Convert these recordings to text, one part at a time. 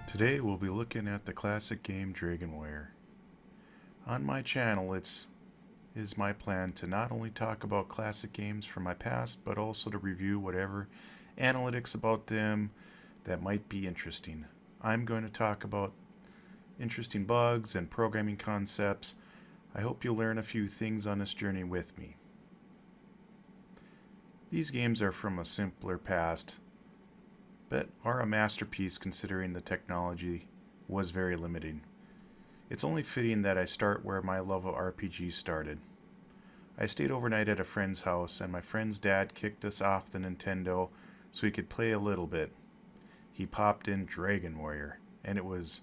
Today we'll be looking at the classic game Dragonware. On my channel is my plan to not only talk about classic games from my past, but also to review whatever analytics about them that might be interesting. I'm going to talk about interesting bugs and programming concepts. I hope you'll learn a few things on this journey with me. These games are from a simpler past, but are a masterpiece considering the technology was very limiting. It's only fitting that I start where my love of RPGs started. I stayed overnight at a friend's house, and my friend's dad kicked us off the Nintendo so he could play a little bit. He popped in Dragon Warrior, and it was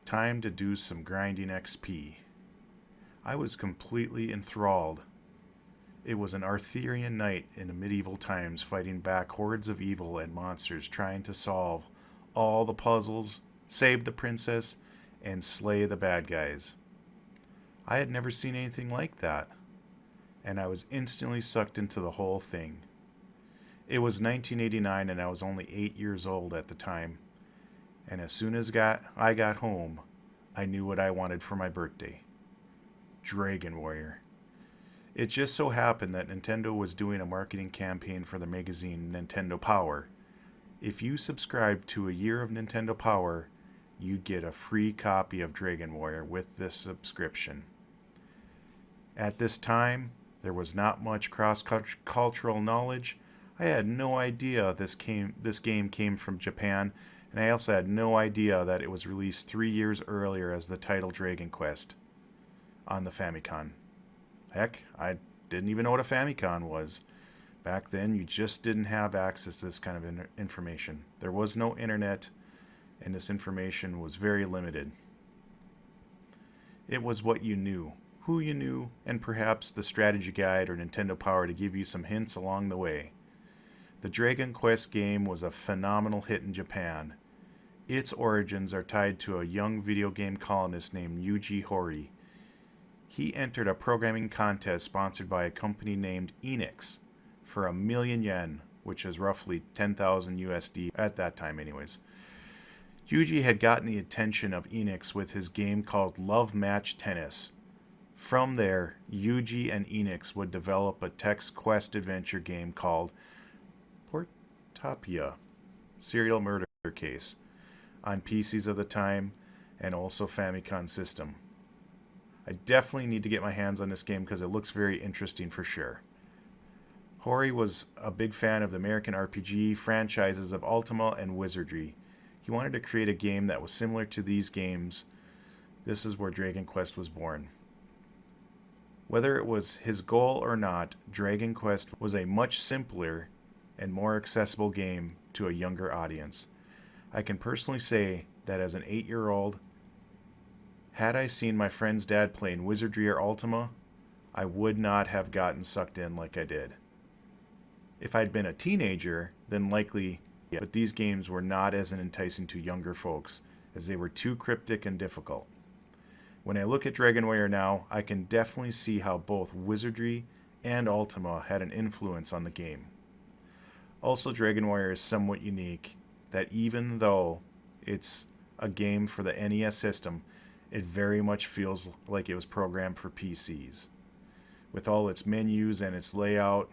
time to do some grinding XP. I was completely enthralled. It was an Arthurian knight in the medieval times fighting back hordes of evil and monsters trying to solve all the puzzles, save the princess, and slay the bad guys. I had never seen anything like that, and I was instantly sucked into the whole thing. It was 1989 and I was only 8 years old at the time, and as soon as I got home, I knew what I wanted for my birthday. Dragon Warrior. It just so happened that Nintendo was doing a marketing campaign for the magazine Nintendo Power. If you subscribed to a year of Nintendo Power, you'd get a free copy of Dragon Warrior with this subscription. At this time, there was not much cross-cultural knowledge. I had no idea this game came from Japan, and I also had no idea that it was released 3 years earlier as the title Dragon Quest on the Famicom. Heck, I didn't even know what a Famicom was. Back then, you just didn't have access to this kind of information. There was no internet, and this information was very limited. It was what you knew, who you knew, and perhaps the strategy guide or Nintendo Power to give you some hints along the way. The Dragon Quest game was a phenomenal hit in Japan. Its origins are tied to a young video game columnist named Yuji Horii. He entered a programming contest sponsored by a company named Enix for 1,000,000 yen, which is roughly 10,000 USD at that time anyways. Yuji had gotten the attention of Enix with his game called Love Match Tennis. From there, Yuji and Enix would develop a text quest adventure game called Portopia, Serial Murder Case, on PCs of the time and also Famicom system. I definitely need to get my hands on this game because it looks very interesting for sure. Horii was a big fan of the American RPG franchises of Ultima and Wizardry. He wanted to create a game that was similar to these games. This is where Dragon Quest was born. Whether it was his goal or not, Dragon Quest was a much simpler and more accessible game to a younger audience. I can personally say that as an 8-year-old, had I seen my friend's dad playing Wizardry or Ultima, I would not have gotten sucked in like I did. If I'd been a teenager, then likely, but these games were not as enticing to younger folks, as they were too cryptic and difficult. When I look at Dragon Warrior now, I can definitely see how both Wizardry and Ultima had an influence on the game. Also, Dragon Warrior is somewhat unique, that even though it's a game for the NES system, it very much feels like it was programmed for PCs. With all its menus and its layout,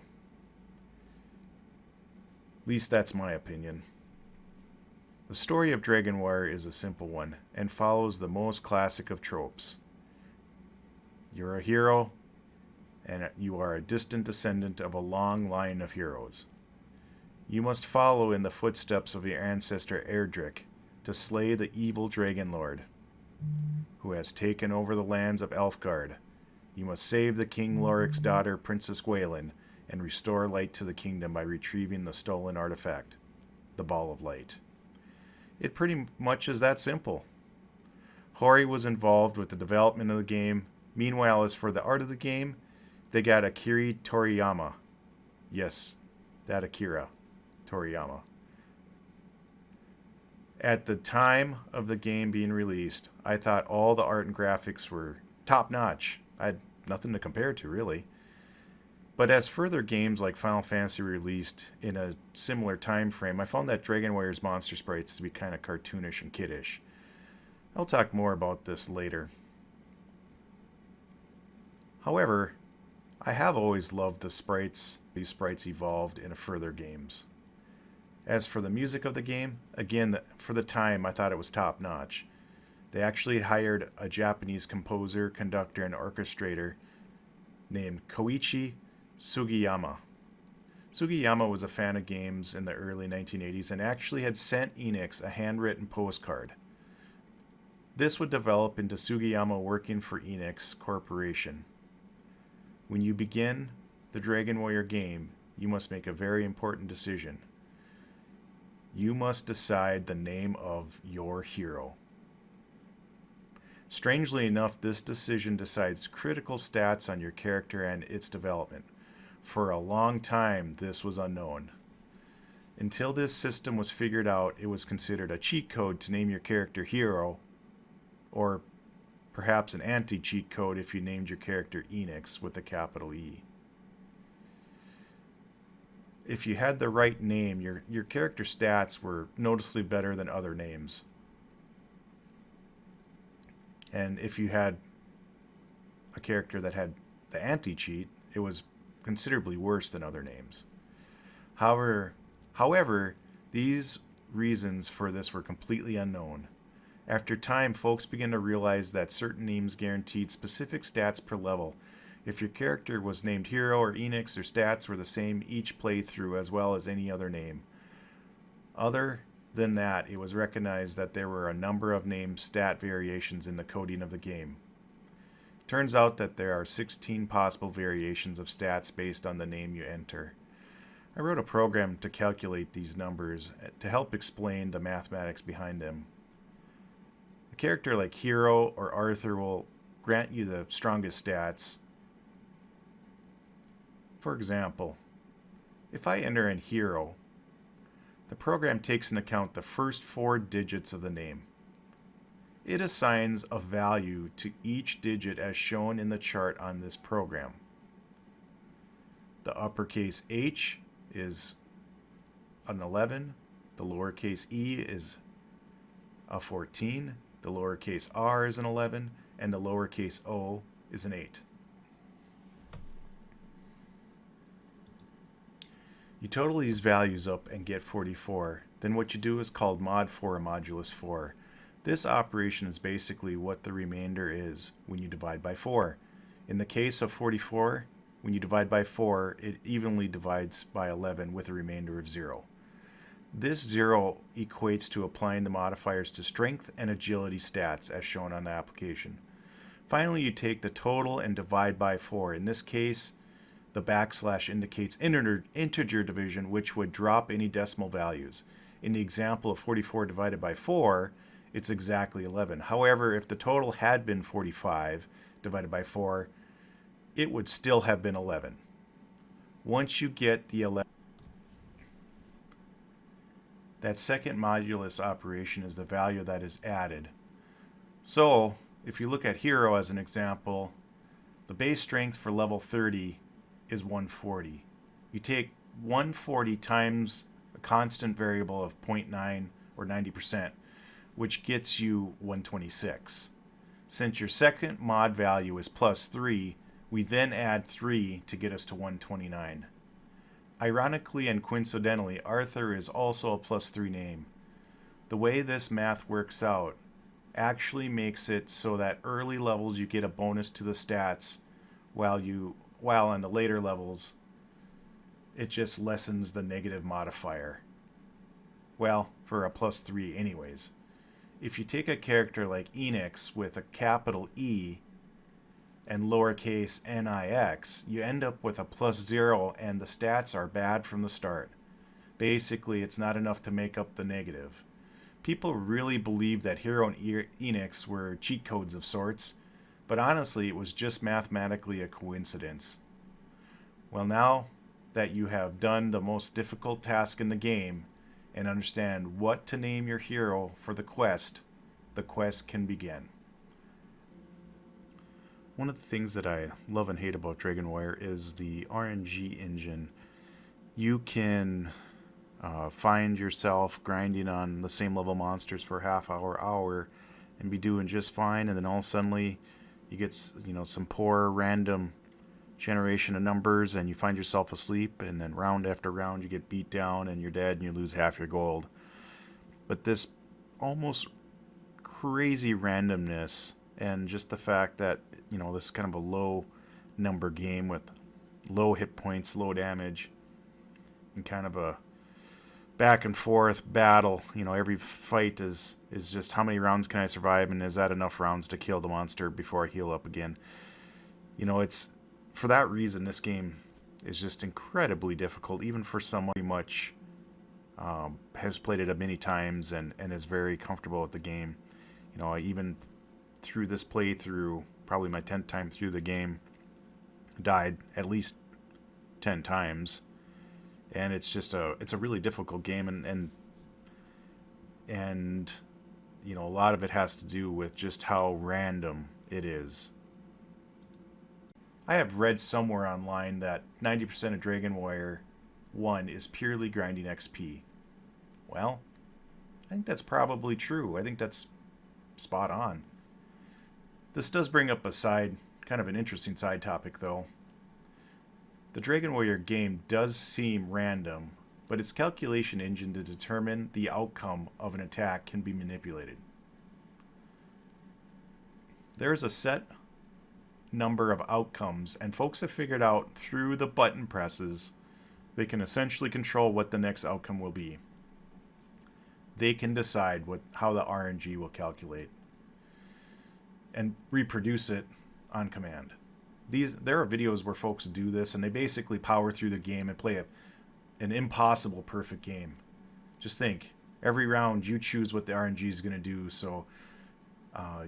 at least that's my opinion. The story of Dragon Warrior is a simple one, and follows the most classic of tropes. You're a hero, and you are a distant descendant of a long line of heroes. You must follow in the footsteps of your ancestor Erdrick to slay the evil Dragon Lord, who has taken over the lands of Elfgard. You must save the King Loric's daughter, Princess Gwaelin, and restore light to the kingdom by retrieving the stolen artifact, the Ball of Light. It pretty much is that simple. Horii was involved with the development of the game. Meanwhile, as for the art of the game, they got Akira Toriyama. Yes, that Akira Toriyama. At the time of the game being released, I thought all the art and graphics were top-notch. I had nothing to compare to, really. But as further games like Final Fantasy released in a similar time frame, I found that Dragon Warrior's monster sprites to be kind of cartoonish and kiddish. I'll talk more about this later. However, I have always loved the sprites. These sprites evolved in further games. As for the music of the game, again, for the time, I thought it was top notch. They actually hired a Japanese composer, conductor, and orchestrator named Koichi Sugiyama. Sugiyama was a fan of games in the early 1980s and actually had sent Enix a handwritten postcard. This would develop into Sugiyama working for Enix Corporation. When you begin the Dragon Warrior game, you must make a very important decision. You must decide the name of your hero. Strangely enough, this decision decides critical stats on your character and its development. For a long time, this was unknown. Until this system was figured out, it was considered a cheat code to name your character hero, or perhaps an anti-cheat code if you named your character Enix with a capital E. If you had the right name, your character stats were noticeably better than other names. And if you had a character that had the anti-cheat, it was considerably worse than other names. However, these reasons for this were completely unknown. After time, folks began to realize that certain names guaranteed specific stats per level. If your character was named Hero or Enix, their stats were the same each playthrough as well as any other name. Other than that, it was recognized that there were a number of name stat variations in the coding of the game. Turns out that there are 16 possible variations of stats based on the name you enter. I wrote a program to calculate these numbers to help explain the mathematics behind them. A character like Hero or Arthur will grant you the strongest stats. For example, if I enter in Hero, the program takes into account the first 4 digits of the name. It assigns a value to each digit as shown in the chart on this program. The uppercase H is an 11, the lowercase e is a 14, the lowercase r is an 11, and the lowercase o is an 8. You total these values up and get 44. Then what you do is called mod 4 or modulus 4. This operation is basically what the remainder is when you divide by 4. In the case of 44, when you divide by 4, it evenly divides by 11 with a remainder of 0. This 0 equates to applying the modifiers to strength and agility stats as shown on the application. Finally, you take the total and divide by 4. In this case, the backslash indicates integer division, which would drop any decimal values. In the example of 44 divided by 4, it's exactly 11. However, if the total had been 45 divided by 4, it would still have been 11. Once you get the 11, that second modulus operation is the value that is added. So, if you look at Hero as an example, the base strength for level 30 is 140. You take 140 times a constant variable of 0.9 or 90%, which gets you 126. Since your second mod value is plus 3, we then add 3 to get us to 129. Ironically and coincidentally, Arthur is also a plus 3 name. The way this math works out actually makes it so that early levels you get a bonus to the stats, while on the later levels it just lessens the negative modifier. Well, for a plus 3 anyways. If you take a character like Enix with a capital E and lowercase nix, you end up with a plus 0 and the stats are bad from the start. Basically, it's not enough to make up the negative. People really believe that Hero and Enix were cheat codes of sorts, but honestly, it was just mathematically a coincidence. Well, now that you have done the most difficult task in the game and understand what to name your hero for the quest can begin. One of the things that I love and hate about Dragon Warrior is the RNG engine. You can find yourself grinding on the same level monsters for half hour, and be doing just fine, and then all suddenly you get some poor random generation of numbers, and you find yourself asleep, and then round after round you get beat down, and you're dead, and you lose half your gold. But this almost crazy randomness, and just the fact that this is kind of a low number game with low hit points, low damage, and kind of a back and forth battle. Every fight is just how many rounds can I survive, and is that enough rounds to kill the monster before I heal up again. It's for that reason this game is just incredibly difficult, even for someone who much has played it many times and is very comfortable with the game. Even through this playthrough, probably my 10th time through the game, died at least 10 times. And it's a really difficult game, and a lot of it has to do with just how random it is. I have read somewhere online that 90% of Dragon Warrior 1 is purely grinding XP. Well, I think that's probably true. I think that's spot on. This does bring up kind of an interesting side topic, though. The Dragon Warrior game does seem random, but its calculation engine to determine the outcome of an attack can be manipulated. There is a set number of outcomes, and folks have figured out through the button presses they can essentially control what the next outcome will be. They can decide how the RNG will calculate and reproduce it on command. There are videos where folks do this, and they basically power through the game and play an impossible perfect game. Just think, every round you choose what the RNG is going to do, so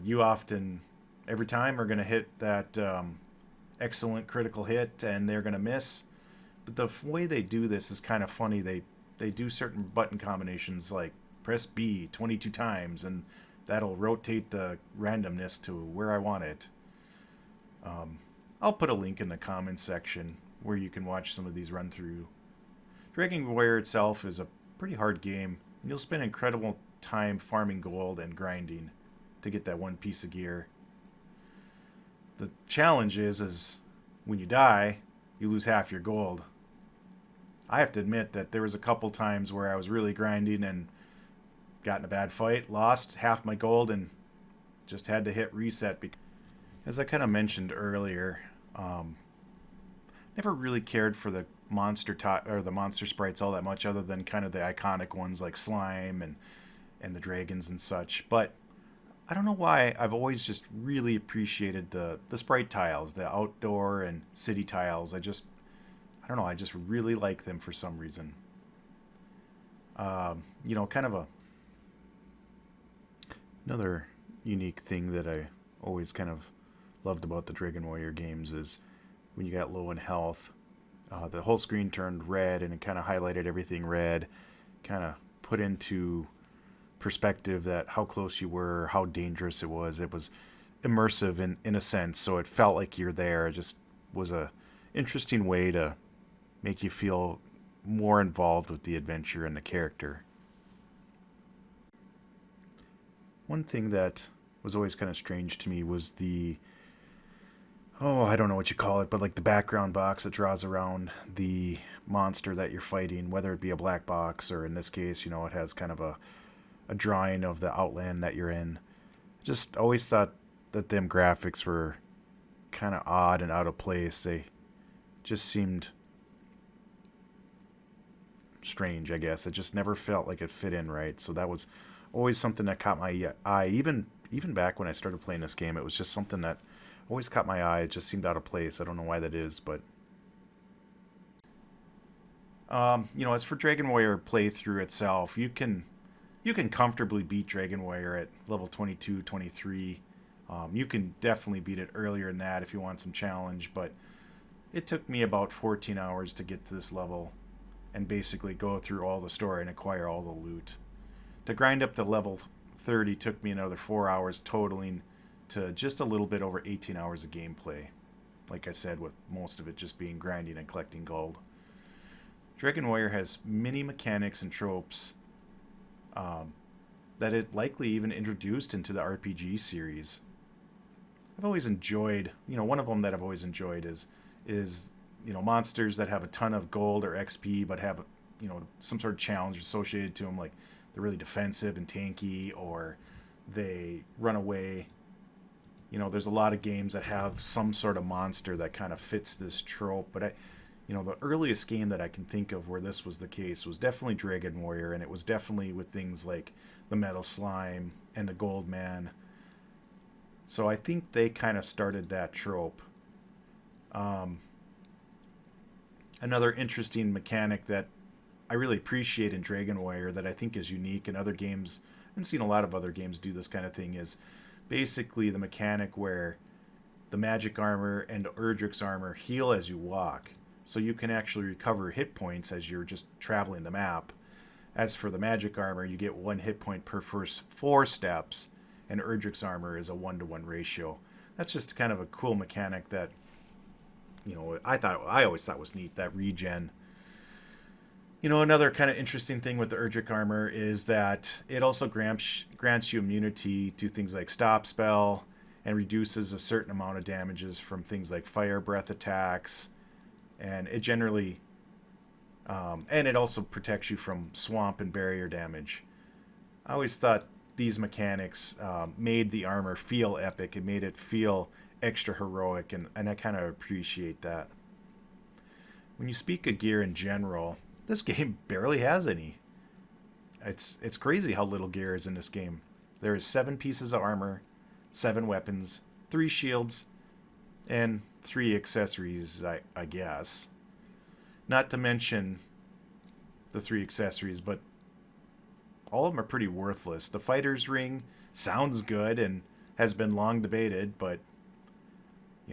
you often, every time, are going to hit that excellent critical hit, and they're going to miss. But the way they do this is kind of funny. They do certain button combinations like press B 22 times, and that'll rotate the randomness to where I want it. I'll put a link in the comments section where you can watch some of these run through. Dragon Warrior itself is a pretty hard game, and you'll spend incredible time farming gold and grinding to get that one piece of gear. The challenge is when you die, you lose half your gold. I have to admit that there was a couple times where I was really grinding and got in a bad fight, lost half my gold, and just had to hit reset. As I kind of mentioned earlier, never really cared for the monster sprites all that much, other than kind of the iconic ones like Slime and the dragons and such. But I don't know why I've always just really appreciated the sprite tiles, the outdoor and city tiles. I don't know, I just really like them for some reason. Kind of another unique thing that I always kind of loved about the Dragon Warrior games is when you got low in health, the whole screen turned red, and it kind of highlighted everything red, kind of put into perspective that how close you were, how dangerous it was. It was immersive in a sense, so it felt like you're there. It just was a interesting way to make you feel more involved with the adventure and the character. One thing that was always kind of strange to me was I don't know what you call it, but like the background box that draws around the monster that you're fighting, whether it be a black box or in this case, it has kind of a drawing of the outland that you're in. Just always thought that them graphics were kind of odd and out of place. They just seemed strange, I guess. It just never felt like it fit in right. So that was always something that caught my eye. Even back when I started playing this game, it was just something that always caught my eye. It just seemed out of place. I don't know why that is, but as for Dragon Warrior playthrough itself, you can comfortably beat Dragon Warrior at level 22, 23. You can definitely beat it earlier than that if you want some challenge, but it took me about 14 hours to get to this level and basically go through all the story and acquire all the loot. To grind up to level 30 took me another 4 hours, totaling to just a little bit over 18 hours of gameplay. Like I said, with most of it just being grinding and collecting gold. Dragon Warrior has many mechanics and tropes that it likely even introduced into the RPG series. I've always enjoyed, one of them that I've always enjoyed is monsters that have a ton of gold or XP but have some sort of challenge associated to them, like they're really defensive and tanky, or they run away. There's a lot of games that have some sort of monster that kind of fits this trope, but the earliest game that I can think of where this was the case was definitely Dragon Warrior, and it was definitely with things like the Metal Slime and the Gold Man. So I think they kind of started that trope. Another interesting mechanic that I really appreciate in Dragon Warrior that I think is unique in other games, and seen a lot of other games do this kind of thing, is basically the mechanic where the magic armor and Erdrick's armor heal as you walk. So you can actually recover hit points as you're just traveling the map. As for the magic armor, you get 1 hit point per first 4 steps, and Erdrick's armor is a 1-to-1 ratio. That's just kind of a cool mechanic that, I always thought was neat, that regen. Another kind of interesting thing with the Erdrick armor is that it also grants you immunity to things like Stop Spell, and reduces a certain amount of damages from things like Fire Breath attacks, and it generally, and it also protects you from swamp and barrier damage. I always thought these mechanics made the armor feel epic. It made it feel extra heroic, and I kind of appreciate that. When you speak of gear in general, this game barely has any. It's crazy how little gear is in this game. There is 7 pieces of armor, 7 weapons, 3 shields, and 3 accessories, I guess. Not to mention the 3 accessories, but all of them are pretty worthless. The fighter's ring sounds good and has been long debated, but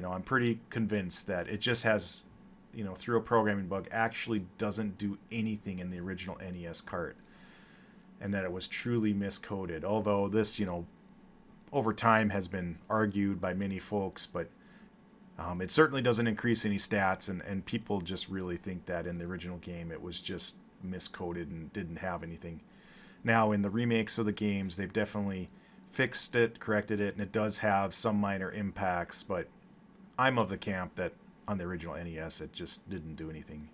I'm pretty convinced that it just has, through a programming bug, actually doesn't do anything in the original NES cart, and that it was truly miscoded. Although this, over time has been argued by many folks, but it certainly doesn't increase any stats, and people just really think that in the original game it was just miscoded and didn't have anything. Now, in the remakes of the games, they've definitely fixed it, corrected it, and it does have some minor impacts, but I'm of the camp that on the original NES it just didn't do anything.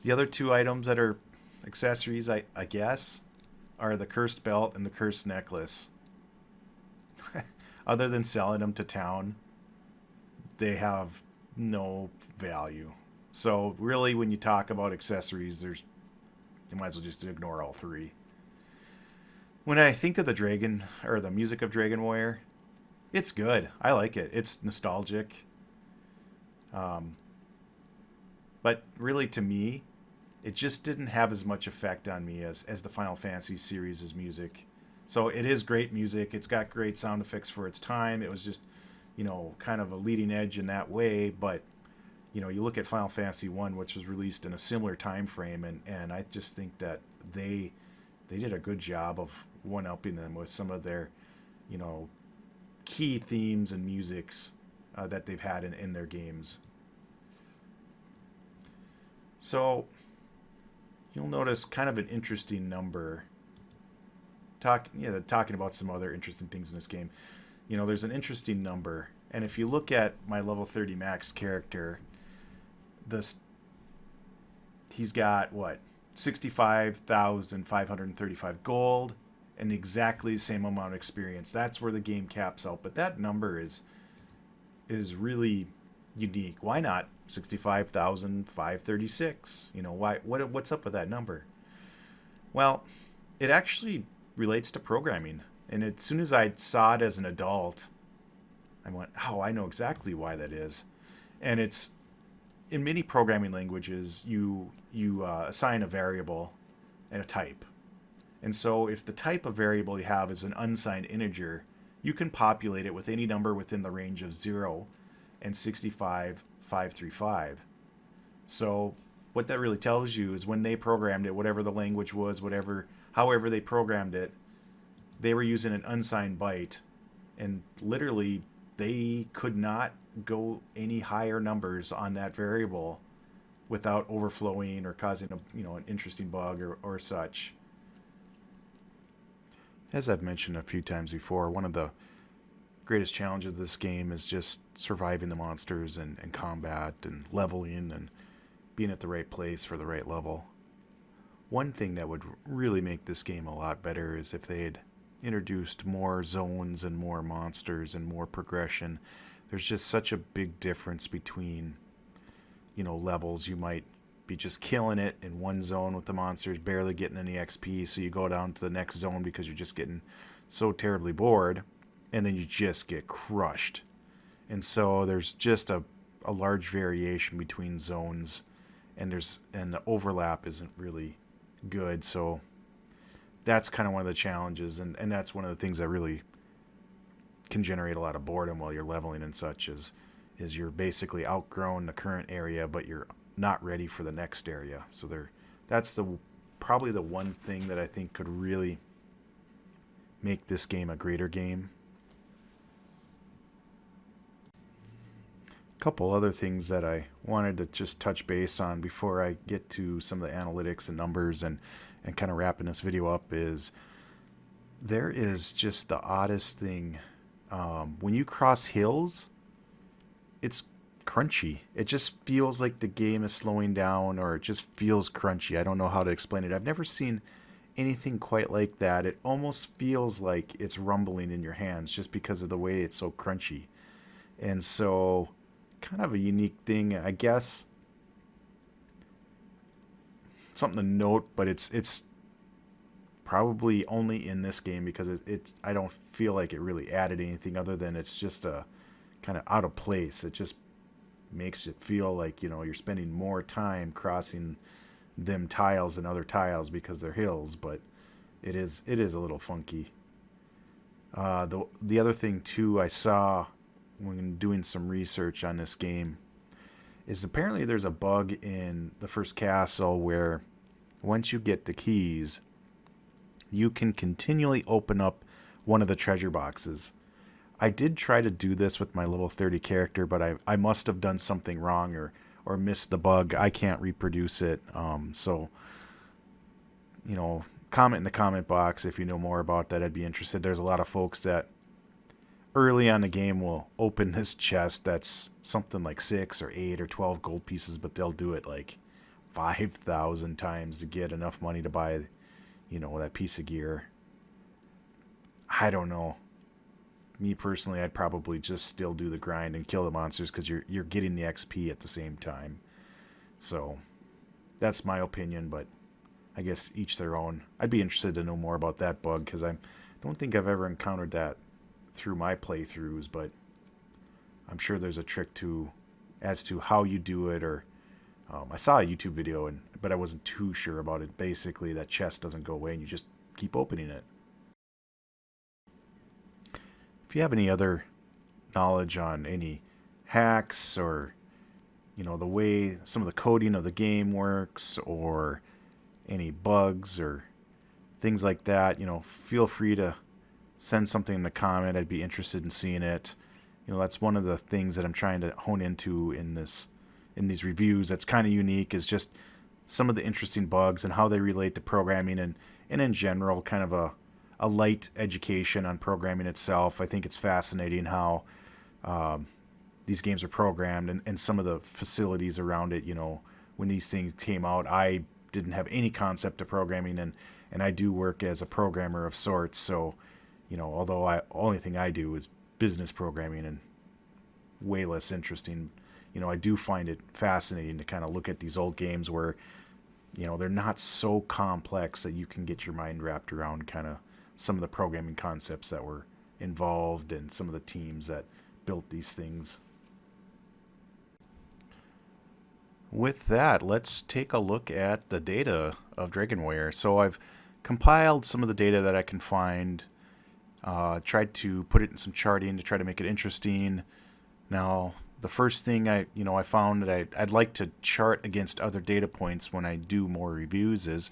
The other 2 items that are accessories, I guess, are the Cursed Belt and the Cursed Necklace. Other than selling them to town, they have no value. So really, when you talk about accessories, you might as well just ignore all 3. When I think of the music of Dragon Warrior, it's good. I like it. It's nostalgic. But really, to me, it just didn't have as much effect on me as the Final Fantasy series' music. So it is great music. It's got great sound effects for its time. It was just, kind of a leading edge in that way. But, you look at Final Fantasy 1, which was released in a similar time frame, and I just think that they did a good job of one-upping them with some of their, key themes and musics that they've had in their games. So you'll notice kind of an interesting number. Talking about some other interesting things in this game. There's an interesting number, and if you look at my level 30 max character, he's got 65,535 gold and exactly the same amount of experience. That's where the game caps out, but that number is really unique. Why not 65,536? What's up with that number? Well, it actually relates to programming, and as soon as I saw it as an adult, I went, oh, I know exactly why that is. And it's in many programming languages, you assign a variable and a type. And so if the type of variable you have is an unsigned integer, you can populate it with any number within the range of 0 and 65,535. So what that really tells you is when they programmed it, whatever the language was, however they programmed it, they were using an unsigned byte, and literally they could not go any higher numbers on that variable without overflowing or causing an interesting bug or such. As I've mentioned a few times before, one of the greatest challenges of this game is just surviving the monsters and combat and leveling and being at the right place for the right level. One thing that would really make this game a lot better is if they had introduced more zones and more monsters and more progression. There's just such a big difference between, levels. You might be just killing it in one zone with the monsters, barely getting any XP, so you go down to the next zone because you're just getting so terribly bored, and then you just get crushed. And so there's just a large variation between zones, and the overlap isn't really good. So that's kind of one of the challenges, and that's one of the things that really can generate a lot of boredom while you're leveling and such, is you're basically outgrown the current area, but you're not ready for the next area. So that's probably the one thing that I think could really make this game a greater game. A couple other things that I wanted to just touch base on before I get to some of the analytics and numbers and kind of wrapping this video up is there is just the oddest thing. When you cross hills, it's crunchy. It just feels like the game is slowing down, or it just feels crunchy. I don't know how to explain it. I've never seen anything quite like that. It almost feels like it's rumbling in your hands just because of the way it's so crunchy. And so, kind of a unique thing, I guess. Something to note, but it's probably only in this game because I don't feel like it really added anything other than it's just a kind of out of place. It just makes it feel like you're spending more time crossing them tiles than other tiles because they're hills, but it is a little funky. The other thing too I saw when doing some research on this game is apparently there's a bug in the first castle where once you get the keys, you can continually open up one of the treasure boxes. I did try to do this with my level 30 character, but I must have done something wrong or missed the bug. I can't reproduce it. So, comment in the comment box if you know more about that. I'd be interested. There's a lot of folks that early on in the game will open this chest that's something like 6 or 8 or 12 gold pieces, but they'll do it like 5,000 times to get enough money to buy, that piece of gear. I don't know. Me personally, I'd probably just still do the grind and kill the monsters because you're getting the XP at the same time. So that's my opinion, but I guess each their own. I'd be interested to know more about that bug because I don't think I've ever encountered that through my playthroughs, but I'm sure there's a trick as to how you do it, or I saw a YouTube video but I wasn't too sure about it. Basically, that chest doesn't go away and you just keep opening it. If you have any other knowledge on any hacks or the way some of the coding of the game works, or any bugs or things like that, feel free to send something in the comment. I'd be interested in seeing it. That's one of the things that I'm trying to hone into in these reviews that's kind of unique, is just some of the interesting bugs and how they relate to programming and in general kind of a light education on programming itself. I think it's fascinating how these games are programmed and some of the facilities around it. When these things came out, I didn't have any concept of programming, and I do work as a programmer of sorts. So, although only thing I do is business programming and way less interesting, I do find it fascinating to kind of look at these old games where, they're not so complex that you can get your mind wrapped around kind of some of the programming concepts that were involved and some of the teams that built these things. With that, let's take a look at the data of Dragonware. So I've compiled some of the data that I can find, tried to put it in some charting to try to make it interesting. Now, the first thing I found that I'd like to chart against other data points when I do more reviews is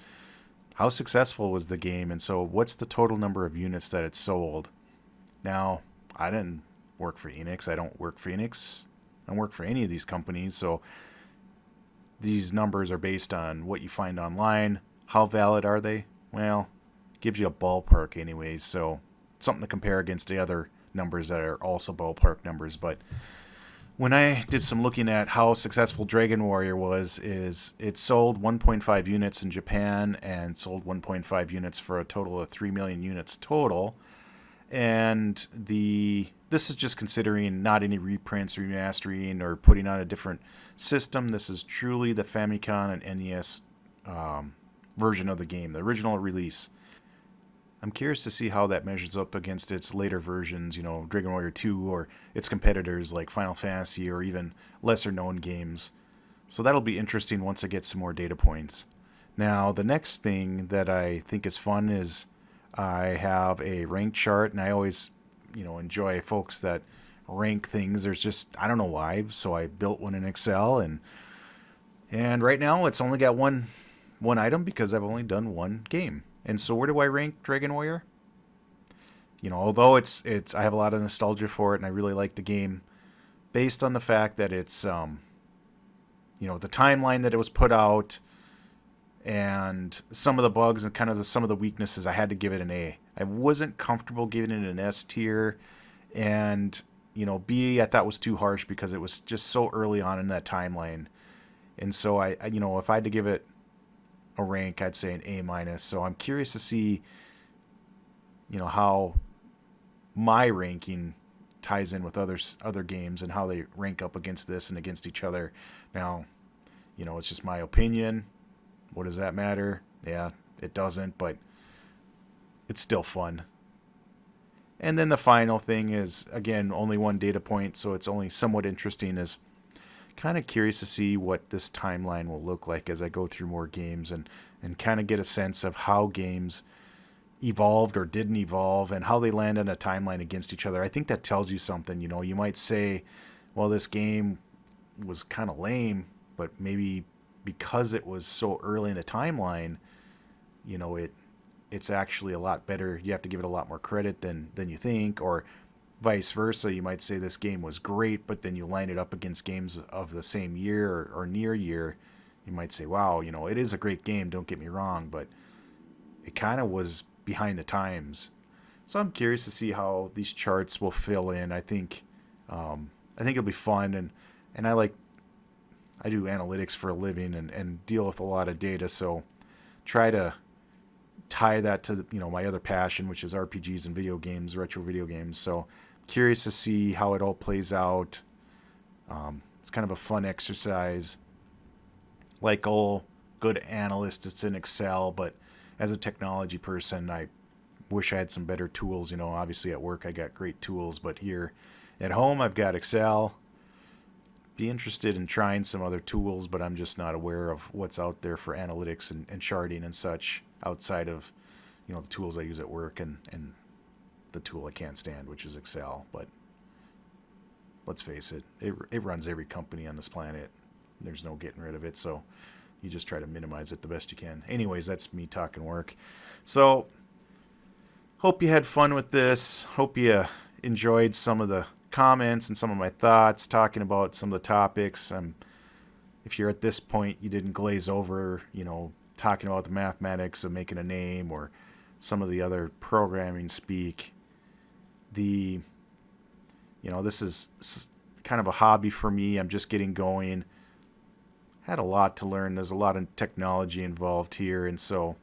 how successful was the game, and so what's the total number of units that it sold. Now, I didn't work for Enix. I don't work for Enix. I don't work for any of these companies, so these numbers are based on what you find online. How valid are they? Well, it gives you a ballpark anyways, so something to compare against the other numbers that are also ballpark numbers. But when I did some looking at how successful Dragon Warrior was, is it sold 1.5 units in Japan and sold 1.5 units for a total of 3 million units total. And this is just considering not any reprints, remastering, or putting on a different system. This is truly the Famicom and NES version of the game, the original release. I'm curious to see how that measures up against its later versions, Dragon Warrior 2, or its competitors like Final Fantasy, or even lesser known games. So that'll be interesting once I get some more data points. Now, the next thing that I think is fun is I have a rank chart, and I always, enjoy folks that rank things. There's just, I don't know why, so I built one in Excel, and right now it's only got one item because I've only done one game. And so where do I rank Dragon Warrior? Although it's I have a lot of nostalgia for it, and I really like the game, based on the fact that it's the timeline that it was put out, and some of the bugs and kind of some of the weaknesses, I had to give it an A. I wasn't comfortable giving it an S tier, and B I thought was too harsh because it was just so early on in that timeline. And so I if I had to give it a rank, I'd say an A minus. So I'm curious to see how my ranking ties in with other games and how they rank up against this and against each other. Now, it's just my opinion. What does that matter? Yeah, it doesn't, but it's still fun. And then the final thing is, again, only one data point, so it's only somewhat interesting, is kind of curious to see what this timeline will look like as I go through more games, and kind of get a sense of how games evolved or didn't evolve and how they land on a timeline against each other. I think that tells you something. You might say, well, this game was kind of lame, but maybe because it was so early in the timeline, it's actually a lot better. You have to give it a lot more credit than you think, or vice versa. You might say this game was great, but then you line it up against games of the same year or near year. You might say, wow, it is a great game, don't get me wrong, but it kind of was behind the times. So I'm curious to see how these charts will fill in. I think it'll be fun, and I do analytics for a living and deal with a lot of data, so try to tie that to my other passion, which is RPGs and video games, retro video games. So curious to see how it all plays out. It's kind of a fun exercise. Like all good analysts, it's in Excel, but as a technology person, I wish I had some better tools. Obviously at work I got great tools, but here at home I've got Excel. Be interested in trying some other tools, but I'm just not aware of what's out there for analytics and charting and such outside of the tools I use at work and the tool I can't stand, which is Excel. But let's face it, it runs every company on this planet. There's no getting rid of it, so you just try to minimize it the best you can. Anyways, that's me talking work. So hope you had fun with this. Hope you enjoyed some of the comments and some of my thoughts talking about some of the topics. If you're at this point, you didn't glaze over, talking about the mathematics of making a name or some of the other programming speak. This is kind of a hobby for me. I'm just getting going. Had a lot to learn. There's a lot of technology involved here, and so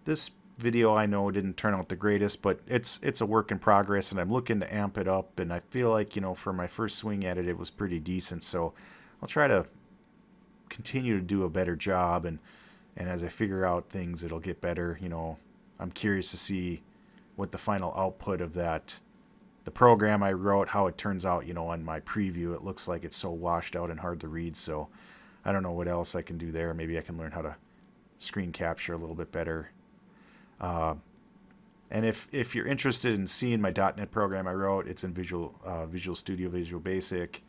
this video I know didn't turn out the greatest, but it's a work in progress, and I'm looking to amp it up, and I feel like for my first swing at it, it was pretty decent. So I'll try to continue to do a better job, and as I figure out things, it'll get better. I'm curious to see what the final output of the program I wrote, how it turns out. On my preview, it looks like it's so washed out and hard to read, so I don't know what else I can do there. Maybe I can learn how to screen capture a little bit better. And if you're interested in seeing my .NET program I wrote, it's in Visual Studio, Visual Basic.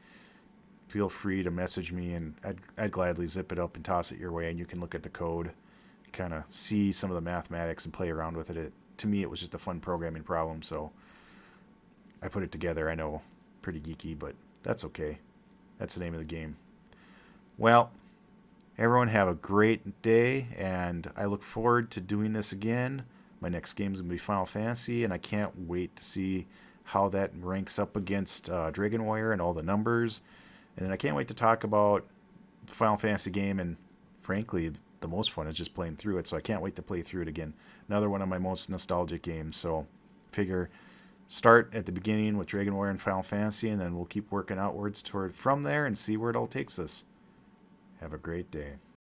Feel free to message me, and I'd gladly zip it up and toss it your way, and you can look at the code, could kind of see some of the mathematics and play around with it. To me, it was just a fun programming problem, so I put it together. I know, pretty geeky, but that's okay. That's the name of the game. Well, everyone have a great day, and I look forward to doing this again. My next game is going to be Final Fantasy, and I can't wait to see how that ranks up against Dragonwire and all the numbers. And then I can't wait to talk about the Final Fantasy game, and frankly, the most fun is just playing through it, so I can't wait to play through it again. Another one of my most nostalgic games, so figure start at the beginning with Dragonwire and Final Fantasy, and then we'll keep working outwards toward from there and see where it all takes us. Have a great day.